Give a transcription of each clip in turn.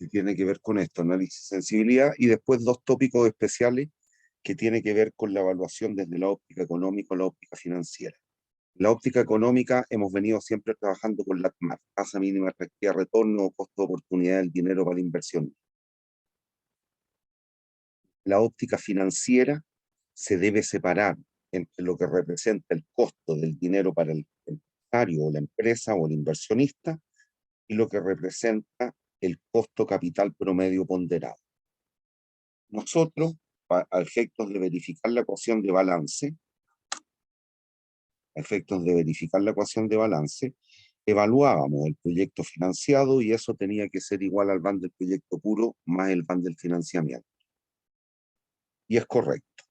que tiene que ver con esto, análisis de sensibilidad, y después dos tópicos especiales que tiene que ver con la evaluación desde la óptica económica o la óptica financiera. La óptica económica hemos venido siempre trabajando con la TMAR, tasa mínima atractiva de retorno o costo de oportunidad del dinero para inversión. La óptica financiera se debe separar entre lo que representa el costo del dinero para el empresario o la empresa o el inversionista y lo que representa el costo capital promedio ponderado. Nosotros, a efectos de verificar la ecuación de balance, evaluábamos el proyecto financiado y eso tenía que ser igual al van del proyecto puro más el van del financiamiento. Y es correcto.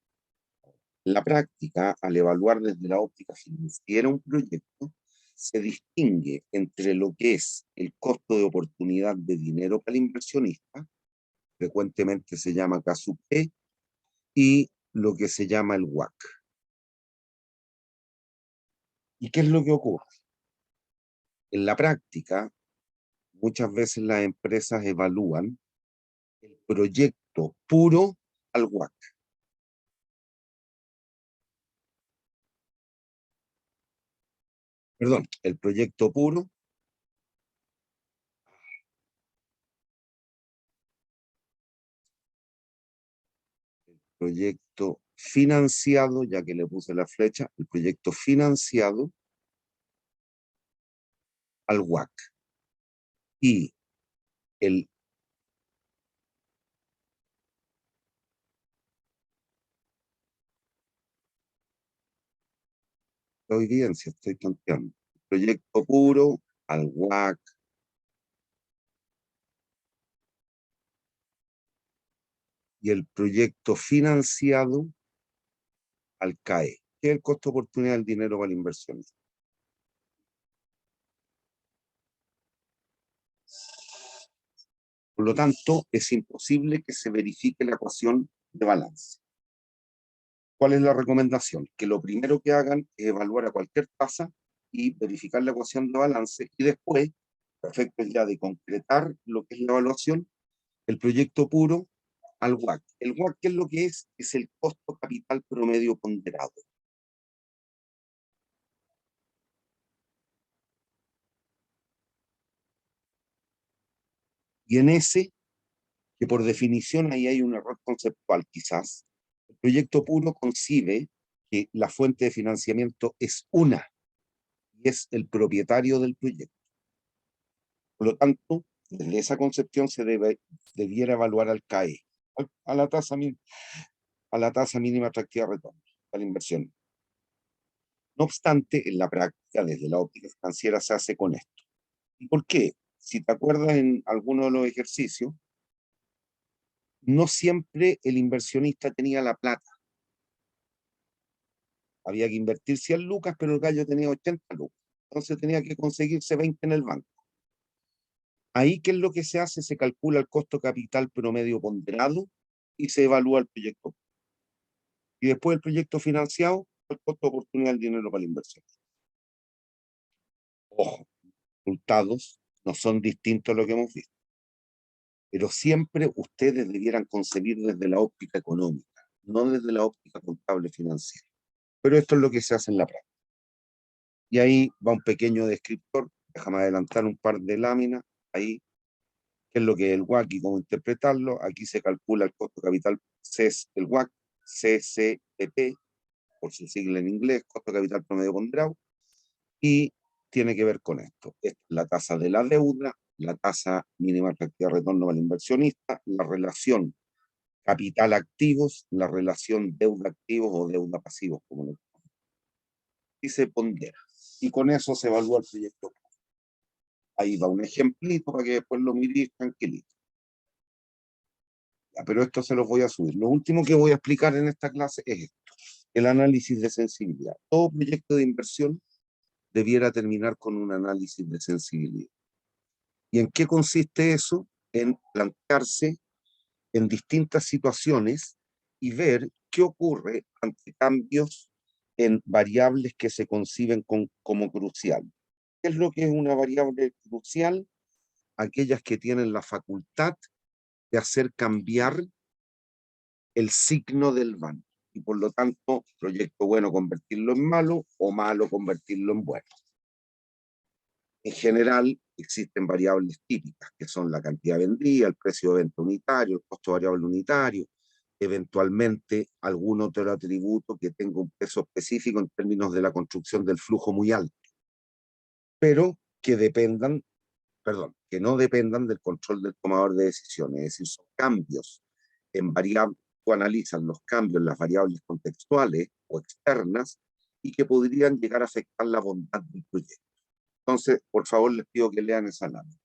La práctica, al evaluar desde la óptica financiera un proyecto, se distingue entre lo que es el costo de oportunidad de dinero para el inversionista, frecuentemente se llama KSUP, y lo que se llama el WACC. ¿Y qué es lo que ocurre? En la práctica, muchas veces las empresas evalúan el proyecto puro al WACC. Perdón, el proyecto puro proyecto financiado, ya que le puse la flecha, el proyecto financiado al WACC. Y el evidencia, estoy tonteando. El proyecto puro al WACC y el proyecto financiado al CAE, que es el costo de oportunidad del dinero para la inversión. Por lo tanto, es imposible que se verifique la ecuación de balance. ¿Cuál es la recomendación? Que lo primero que hagan es evaluar a cualquier tasa y verificar la ecuación de balance y después, a efectos ya de concretar lo que es la evaluación, el proyecto puro al WACC. El WACC, ¿qué es lo que es? Es el costo capital promedio ponderado. Y en ese, que por definición ahí hay un error conceptual quizás, el proyecto puro concibe que la fuente de financiamiento es una, y es el propietario del proyecto. Por lo tanto, desde esa concepción se debiera evaluar al CAE, a la tasa mínima atractiva de retorno, a la inversión. No obstante, en la práctica, desde la óptica financiera, se hace con esto. ¿Y por qué? Si te acuerdas en alguno de los ejercicios, no siempre el inversionista tenía la plata. Había que invertir 100 lucas, pero el gallo tenía 80 lucas. Entonces tenía que conseguirse 20 en el banco. Ahí, ¿qué es lo que se hace? Se calcula el costo capital promedio ponderado y se evalúa el proyecto. Y después el proyecto financiado, el costo de oportunidad del dinero para la inversión. Ojo, resultados no son distintos a lo que hemos visto. Pero siempre ustedes debieran concebir desde la óptica económica, no desde la óptica contable financiera. Pero esto es lo que se hace en la práctica. Y ahí va un pequeño descriptor, déjame adelantar un par de láminas, ahí, qué es lo que es el WACC y cómo interpretarlo. Aquí se calcula el costo capital, el WACC, CCPP, por su sigla en inglés, costo capital promedio ponderado, y tiene que ver con esto. Es la tasa de la deuda, la tasa mínima atractiva de retorno para el inversionista, la relación capital activos, la relación deuda activos o deuda pasivos, como lo llamamos. Y se pondera. Y con eso se evalúa el proyecto. Ahí va un ejemplito para que después lo miréis tranquilito. Ya, pero esto se los voy a subir. Lo último que voy a explicar en esta clase es esto, el análisis de sensibilidad. Todo proyecto de inversión debiera terminar con un análisis de sensibilidad. ¿Y en qué consiste eso? En plantearse en distintas situaciones y ver qué ocurre ante cambios en variables que se conciben como crucial. ¿Qué es lo que es una variable crucial? aquellas que tienen la facultad de hacer cambiar el signo del bando. Y por lo tanto, proyecto bueno convertirlo en malo o malo convertirlo en bueno. En general, existen variables típicas, que son la cantidad vendida, el precio de venta unitario, el costo variable unitario, eventualmente algún otro atributo que tenga un peso específico en términos de la construcción del flujo muy alto, pero que dependan, perdón, que no dependan del control del tomador de decisiones, es decir, son cambios en variables, o analizan los cambios en las variables contextuales o externas y que podrían llegar a afectar la bondad del proyecto. Entonces, por favor, les pido que lean esa lámina.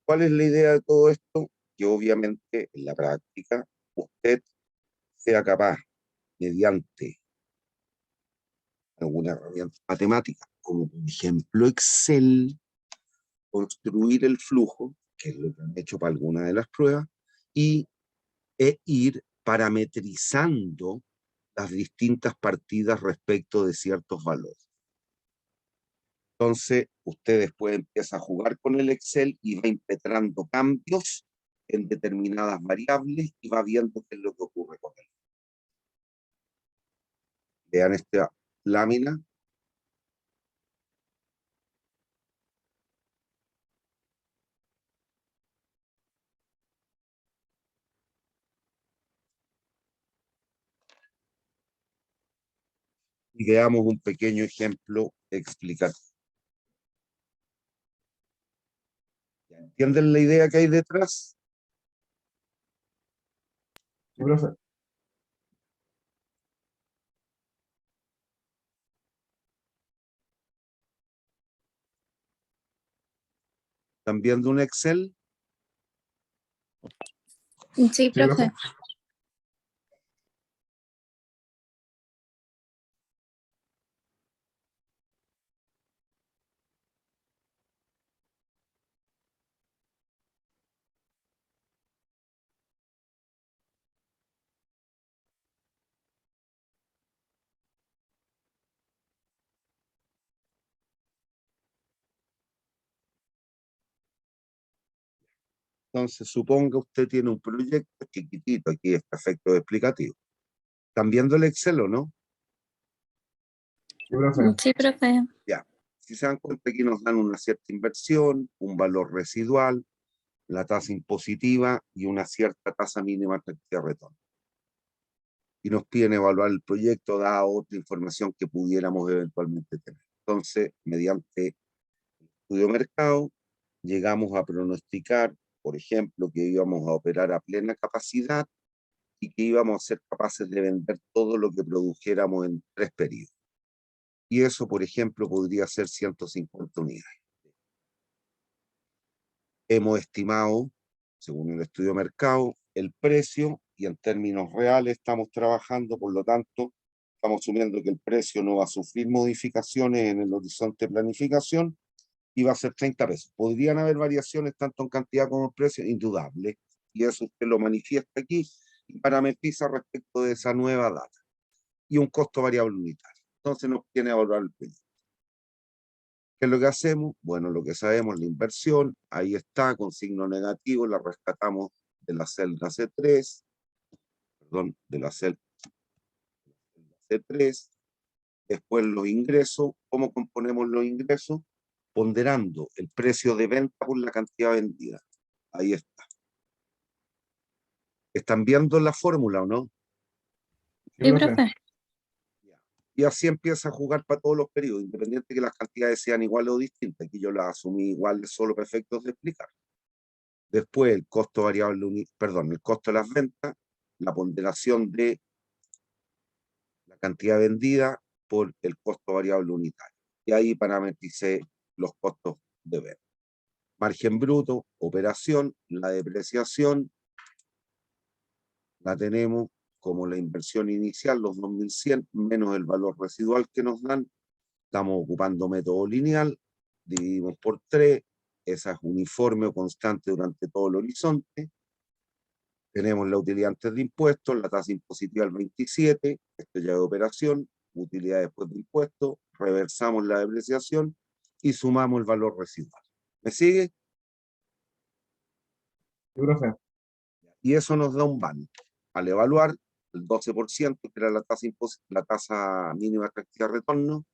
¿Cuál es la idea de todo esto? Que obviamente en la práctica usted sea capaz, mediante alguna herramienta matemática, como por ejemplo Excel, construir el flujo, que es lo que han hecho para alguna de las pruebas, e ir parametrizando las distintas partidas respecto de ciertos valores. Entonces, usted después empieza a jugar con el Excel y va impetrando cambios en determinadas variables y va viendo qué es lo que ocurre con él. Vean esta lámina. Y veamos un pequeño ejemplo explicativo. ¿Entienden la idea que hay detrás? Sí, profe. ¿Están viendo un Excel? Sí, Sí, profe. profe. Entonces, suponga usted tiene un proyecto chiquitito, aquí es perfecto explicativo. ¿Están viendo el Excel o no? Sí, profe. Sí, profe. Ya. Si se dan cuenta, aquí nos dan una cierta inversión, un valor residual, la tasa impositiva y una cierta tasa mínima de retorno. Y nos piden evaluar el proyecto, dada otra información que pudiéramos eventualmente tener. Entonces, mediante estudio de mercado, llegamos a pronosticar, por ejemplo, que íbamos a operar a plena capacidad y que íbamos a ser capaces de vender todo lo que produjéramos en 3 periodos. Y eso, por ejemplo, podría ser 150 unidades. Hemos estimado, según el estudio de mercado, el precio y en términos reales estamos trabajando, por lo tanto, estamos asumiendo que el precio no va a sufrir modificaciones en el horizonte de planificación y va a ser 30 pesos. ¿Podrían haber variaciones tanto en cantidad como en precio? Indudable. Y eso usted lo manifiesta aquí y parametriza respecto de esa nueva data. Y un costo variable unitario. Entonces nos tiene a evaluar el precio. ¿Qué es lo que hacemos? Bueno, lo que sabemos, la inversión, ahí está, con signo negativo, la rescatamos de la celda C3, perdón, de la celda C3, después los ingresos, ¿cómo componemos los ingresos? Ponderando el precio de venta por la cantidad vendida. Ahí está. ¿Están viendo la fórmula o no? Sí, Sí, profe. profe. Y así empieza a jugar para todos los periodos, independiente que las cantidades sean iguales o distintas. Aquí yo las asumí iguales solo para efectos de explicar. Después el costo variable, el costo de las ventas, la ponderación de la cantidad vendida por el costo variable unitario. Y ahí parametricé los costos de venta. Margen bruto, operación, la depreciación, la tenemos como la inversión inicial, los 2.100, menos el valor residual que nos dan. Estamos ocupando método lineal, dividimos por 3, esa es uniforme o constante durante todo el horizonte. Tenemos la utilidad antes de impuestos, la tasa impositiva al 27, esto ya es operación, utilidad después de impuestos, reversamos la depreciación y sumamos el valor residual. ¿Me sigue? Sí, profe. Y eso nos da un BAN. Al evaluar el 12%, que era la tasa mínima efectiva de retorno,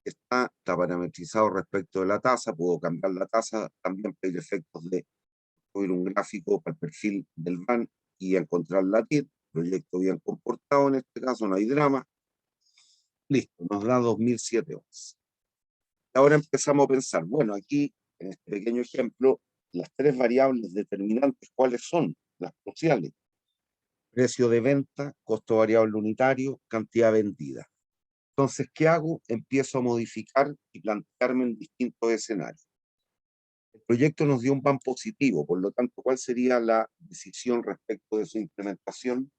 está parametrizado respecto de la tasa, puedo cambiar la tasa, también pedir efectos de subir un gráfico para el perfil del BAN y encontrar la TIR, proyecto bien comportado en este caso, no hay drama. Listo, nos da 2007-11. Ahora empezamos a pensar, bueno, aquí en este pequeño ejemplo, las 3 variables determinantes, ¿cuáles son? Las cruciales. Precio de venta, costo variable unitario, cantidad vendida. Entonces, ¿qué hago? Empiezo a modificar y plantearme en distintos escenarios. El proyecto nos dio un BAN positivo, por lo tanto, ¿cuál sería la decisión respecto de su implementación?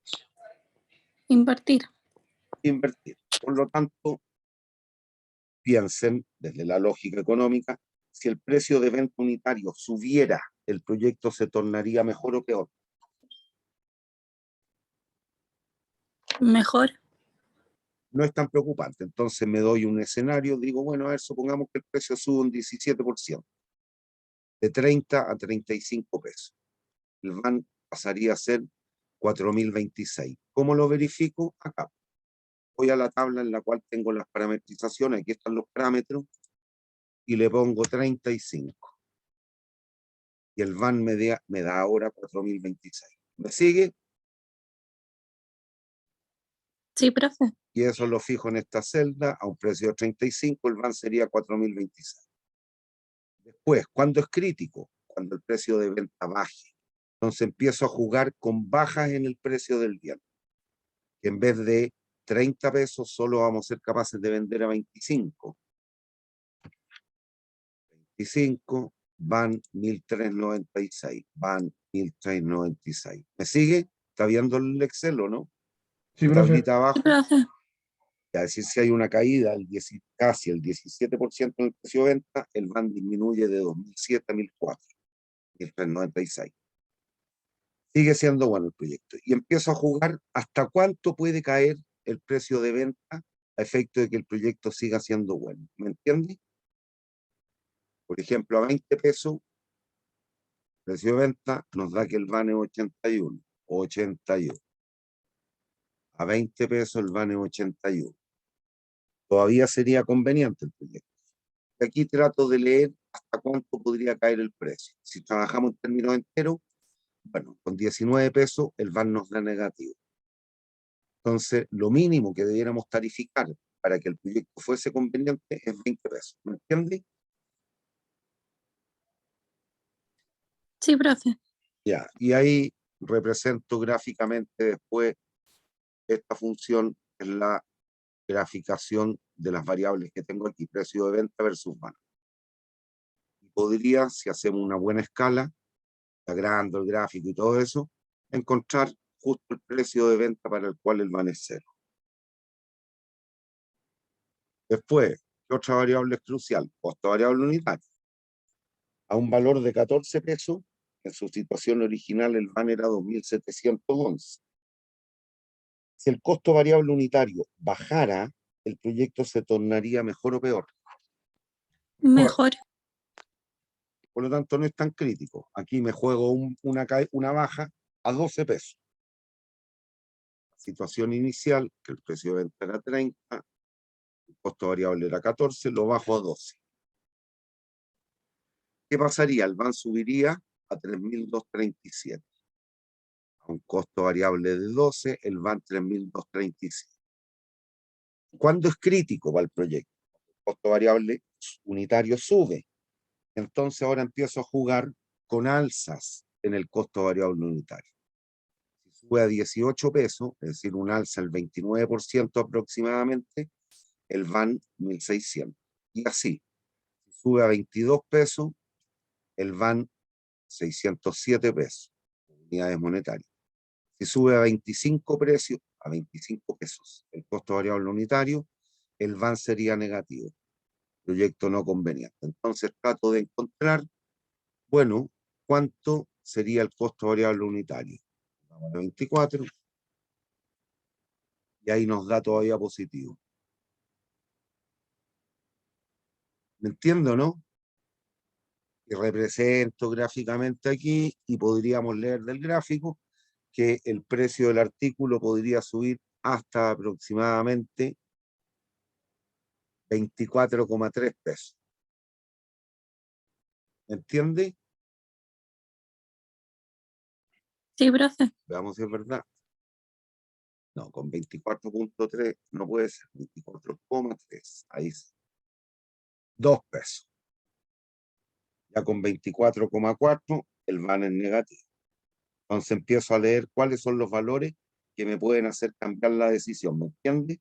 Invertir. Invertir. Por lo tanto, piensen desde la lógica económica, si el precio de venta unitario subiera, ¿el proyecto se tornaría mejor o peor? Mejor. No es tan preocupante. Entonces me doy un escenario, digo, bueno, a ver, supongamos que el precio sube un 17%, de 30 a 35 pesos. El BAN pasaría a ser 4.026. ¿Cómo lo verifico? Acá. Voy a la tabla en la cual tengo las parametrizaciones, aquí están los parámetros, y le pongo 35. Y el BAN me da ahora 4.026. ¿Me sigue? Sí, profe. Y eso lo fijo en esta celda a un precio de 35, el BAN sería 4.026. Después, ¿cuándo es crítico? Cuando el precio de venta baje. Entonces empiezo a jugar con bajas en el precio del bien. Que en vez de 30 pesos, solo vamos a ser capaces de vender a 25. 25 van 1.396. Van 1.396. ¿Me sigue? ¿Está viendo el Excel o no? Sí, La profe. tablita abajo. Sí, profe. Es decir, si hay una caída casi el 17% en el precio de venta, el BAN disminuye de 2007 a 1004, 1396. Sigue siendo bueno el proyecto. Y empiezo a jugar hasta cuánto puede caer el precio de venta a efecto de que el proyecto siga siendo bueno. ¿Me entiendes? Por ejemplo, a 20 pesos, precio de venta nos da que el BAN es 81 o 81. A 20 pesos el BAN es 81. Todavía sería conveniente el proyecto. Aquí trato de leer hasta cuánto podría caer el precio. Si trabajamos en términos enteros, bueno, con 19 pesos el BAN nos da negativo. Entonces, lo mínimo que debiéramos tarificar para que el proyecto fuese conveniente es 20 pesos. ¿Me entiendes? Sí, profe. Ya, y ahí represento gráficamente después esta función, es la graficación de las variables que tengo aquí, precio de venta versus BAN. Y podría, si hacemos una buena escala, agrando el gráfico y todo eso, encontrar justo el precio de venta para el cual el BAN es cero. Después, ¿qué otra variable es crucial? Costo variable unitario. A un valor de 14 pesos, en su situación original el BAN era 2.711. Si el costo variable unitario bajara, el proyecto se tornaría mejor o peor. Mejor. Por lo tanto, no es tan crítico. Aquí me juego una baja a 12 pesos. Situación inicial, que el precio de venta era 30, el costo variable era 14, lo bajo a 12. ¿Qué pasaría? El BAN subiría a 3.237. A un costo variable de 12, el BAN 3.237. ¿Cuándo es crítico para el proyecto? El costo variable unitario sube. Entonces ahora empiezo a jugar con alzas en el costo variable unitario. Si sube a 18 pesos, es decir, un alza del 29% aproximadamente, el van 1.600. Y así, si sube a 22 pesos, el van 607 pesos, unidades monetarias. Si sube a 25 pesos el costo variable unitario, el van sería negativo, proyecto no conveniente. Entonces trato de encontrar, bueno, ¿cuánto sería el costo variable unitario? Vamos a 24, y ahí nos da todavía positivo. ¿Me entiendo, no? Y represento gráficamente aquí, y podríamos leer del gráfico que el precio del artículo podría subir hasta aproximadamente 24,3 pesos. ¿Me entiende? Sí, profe. Veamos si es verdad. No, con 24,3 no puede ser. 24,3. Ahí sí. 2 pesos. Ya con 24,4 el van es negativo. Entonces empiezo a leer cuáles son los valores que me pueden hacer cambiar la decisión. ¿Me entiende?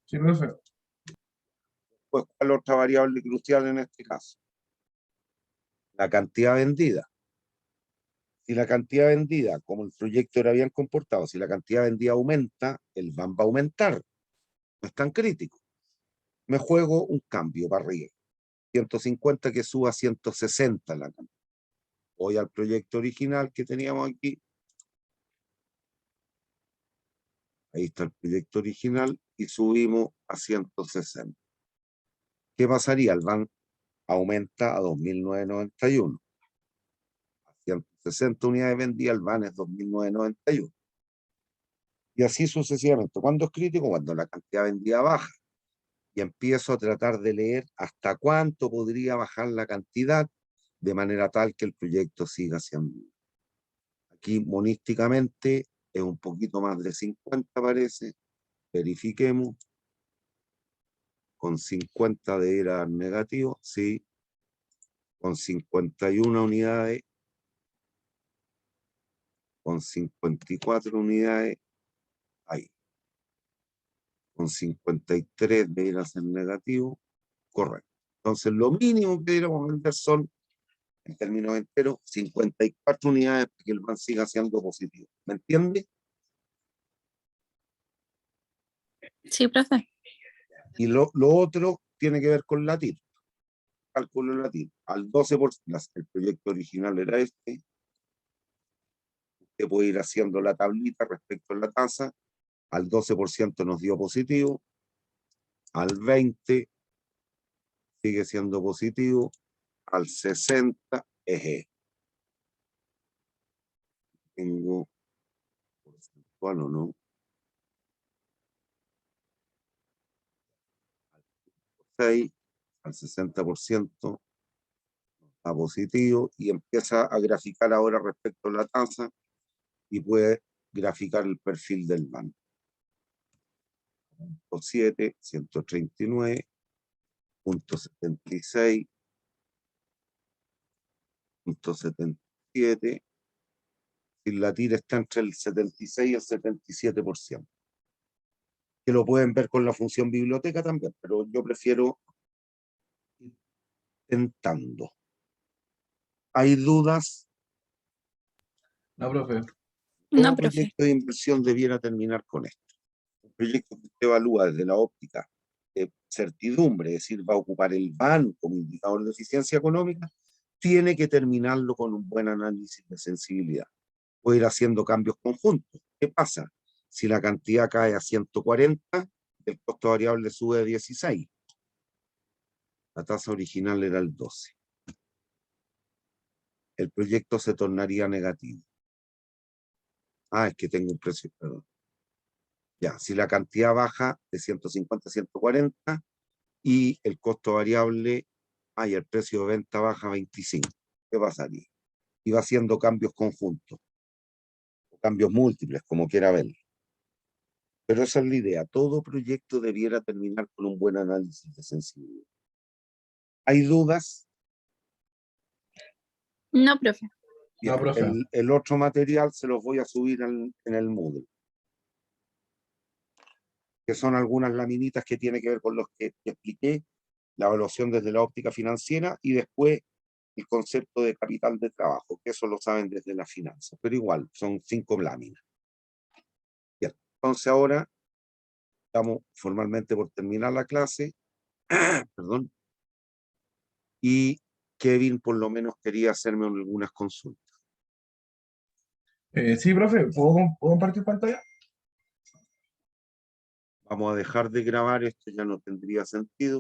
Sí, profe. Pues, ¿cuál es otra variable crucial en este caso? La cantidad vendida. Si la cantidad vendida, como el proyecto era bien comportado, si la cantidad vendida aumenta, el van va a aumentar. No es tan crítico. Me juego un cambio para arriba. 150 que suba a 160 la cantidad. Voy al proyecto original que teníamos aquí. Ahí está el proyecto original y subimos a 160. ¿Qué pasaría? El van aumenta a 2.991. A 160 unidades vendidas, el van es 2.991. Y así sucesivamente. ¿Cuándo es crítico? Cuando la cantidad vendida baja. Y empiezo a tratar de leer hasta cuánto podría bajar la cantidad de manera tal que el proyecto siga siendo. Aquí monísticamente es un poquito más de 50 parece. Verifiquemos. Con 50 de era negativo, sí. Con 51 unidades. Con 54 unidades, ahí. Con 53 debería ser negativo, correcto. Entonces lo mínimo que deberíamos vender son, en términos enteros, 54 unidades para que el van siga siendo positivo. ¿Me entiende? Sí, profe. Y lo otro tiene que ver con la TIR. Cálculo de la TIR. Al 12%, el proyecto original era este. Usted puede ir haciendo la tablita respecto a la tasa. Al 12% nos dio positivo. Al 20% sigue siendo positivo. Al 60% es tengo porcentual o no. Al 60% está positivo y empieza a graficar ahora respecto a la tasa y puede graficar el perfil del banco. 7, 139, 76, 77. Si la tira está entre el 76 y el 77%. Que lo pueden ver con la función biblioteca también, pero yo prefiero ir tentando. ¿Hay dudas? No, profe. Todo No, profe. proyecto de inversión debiera terminar con esto. Un proyecto que usted evalúa desde la óptica de certidumbre, es decir, va a ocupar el van como indicador de eficiencia económica, tiene que terminarlo con un buen análisis de sensibilidad. Puede ir haciendo cambios conjuntos. ¿Qué pasa? Si la cantidad cae a 140, el costo variable sube a 16. La tasa original era el 12. El proyecto se tornaría negativo. Ah, es que tengo un precio, perdón. Ya, si la cantidad baja de 150 a 140 y el costo variable, y el precio de venta baja a 25, ¿qué pasaría? Y va haciendo cambios conjuntos. cambios múltiples, como quiera verlo. Pero esa es la idea. Todo proyecto debiera terminar con un buen análisis de sensibilidad. ¿Hay dudas? No, profe. Bien, No, profe. el otro material se los voy a subir en el Moodle, que son algunas laminitas que tienen que ver con los que expliqué, la evaluación desde la óptica financiera y después el concepto de capital de trabajo, que eso lo saben desde las finanzas, pero igual, son 5 láminas. Bien, entonces ahora estamos formalmente por terminar la clase, perdón, y Kevin por lo menos quería hacerme algunas consultas. Sí, profe, ¿puedo compartir pantalla? Vamos a dejar de grabar, esto ya no tendría sentido.